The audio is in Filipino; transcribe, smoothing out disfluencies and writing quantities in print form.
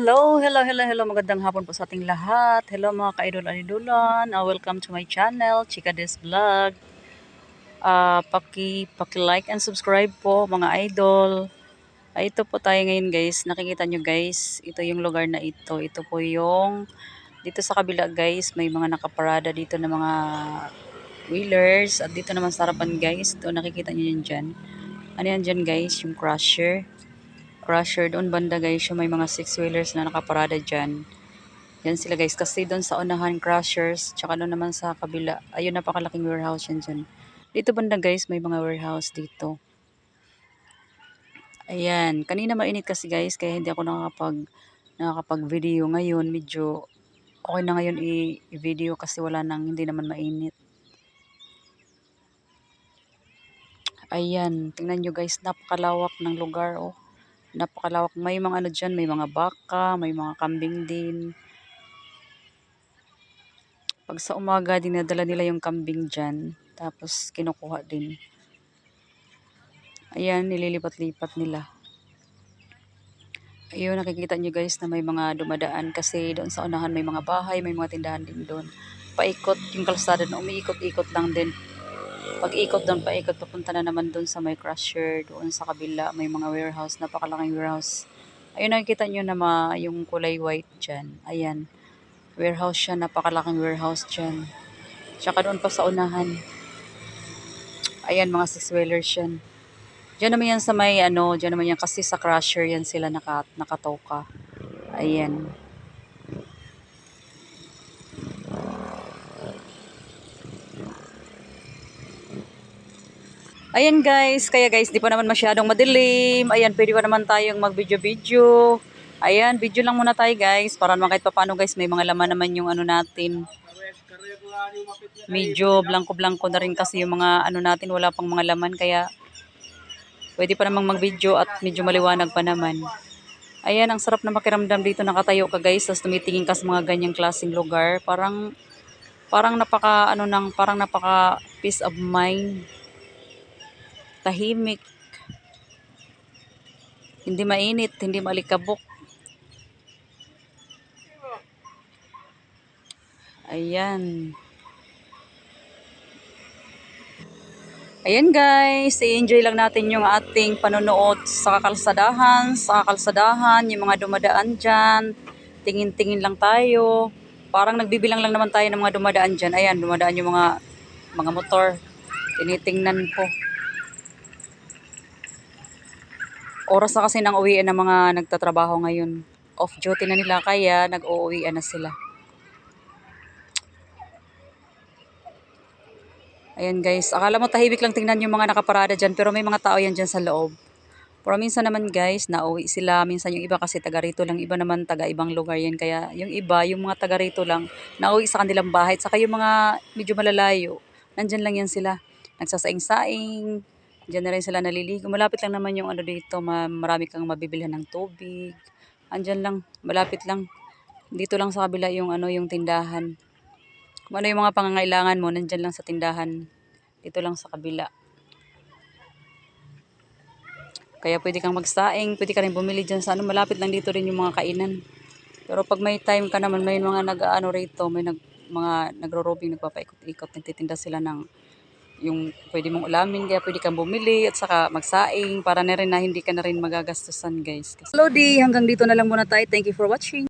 Hello. Magandang hapon po sa ating lahat. Hello mga ka-idol-idolan. Welcome to my channel, Chika Des Vlog. Paki-like and subscribe po mga idol. Ito po tayo ngayon guys. Nakikita nyo guys, ito yung lugar na ito. Ito po yung, dito sa kabila guys, may mga nakaparada dito na mga wheelers. At dito naman sa harapan guys, ito nakikita nyo yun dyan. Ano yan dyan guys? Yung crusher doon banda guys, yung may mga 6-wheelers na nakaparada dyan. Yan sila guys, kasi doon sa unahan crushers, tsaka doon naman sa kabila, ayun napakalaking warehouse yan dyan. Dito banda guys, may mga warehouse dito. Ayan, kanina mainit kasi guys, kaya hindi ako nakakapag video ngayon. Medyo okay na ngayon i-video kasi wala nang, hindi naman mainit. Ayan, tingnan nyo guys, napakalawak ng lugar oh. Napakalawak. May mga ano dyan, may mga baka, may mga kambing din. Pag sa umaga, dinadala nila yung kambing dyan. Tapos kinukuha din. Ayan, nililipat-lipat nila. Ayun, nakikita nyo guys na may mga dumadaan. Kasi doon sa unahan may mga bahay, may mga tindahan din doon. Paikot yung kalsada na umiikot-ikot lang din. Pag ikot doon, paikot, papunta na naman doon sa may crusher. Doon sa kabila, may mga warehouse, napakalaking warehouse. Ayun, nakikita nyo na yung kulay white dyan. Ayan, warehouse siya, napakalaking warehouse dyan. Tsaka doon pa sa unahan. Ayan, mga 6-wheelers yan. Diyan naman yan sa may diyan naman yan kasi sa crusher yan sila nakatoka. Ayan. Ayan guys, kaya guys, di pa naman masyadong madilim. Ayan, pwede pa naman tayong mag-video. Ayan, video lang muna tayo guys, para naman kahit paano guys, may mga laman naman yung natin. Medyo blanco-blanco na rin kasi yung mga natin, wala pang mga laman, kaya pwede pa namang mag-video at medyo maliwanag pa naman. Ayan, ang sarap na makiramdam dito, nakatayo ka guys, tapos tumitingin ka sa mga ganyang klaseng lugar. Parang napaka parang napaka peace of mind. Tahimik. Hindi mainit, hindi malikabok. Ayan. Ayan guys, i-enjoy lang natin yung ating panonood sa kalsadahan, yung mga dumadaan dyan. Tingin-tingin lang tayo. Parang nagbibilang lang naman tayo ng mga dumadaan dyan. Ayan, dumadaan yung mga motor. Tinitingnan ko. Oras na kasi nang uwian ng mga nagtatrabaho ngayon. Off duty na nila, kaya nag-uuwian na sila. Ayan guys, akala mo tahimik lang tingnan yung mga nakaparada dyan, pero may mga tao yan dyan sa loob. Pero minsan naman guys, nauwi sila. Minsan yung iba kasi taga rito lang, iba naman taga ibang lugar yan. Kaya yung iba, yung mga taga rito lang, nauwi sa kanilang bahay. Saka yung mga medyo malalayo, nandyan lang yan sila. Nagsasaing-saing, dyan na rin sila naliligo. Malapit lang naman yung dito, marami kang mabibilhan ng tubig. Andyan lang, malapit lang. Dito lang sa kabila yung yung tindahan. Kung ano yung mga pangangailangan mo, nandyan lang sa tindahan. Dito lang sa kabila. Kaya pwede kang magsaing, pwede ka rin bumili dyan sa malapit lang dito rin yung mga kainan. Pero pag may time ka naman, may mga rito, may mga nagro-robbing, nagpapaikot-ikot, nagtitinda sila ng yung pwede mong ulamin, kaya pwede kang bumili at saka magsaing para na rin na hindi ka na rin magagastusan guys. Hello di, hanggang dito na lang muna tayo. Thank you for watching.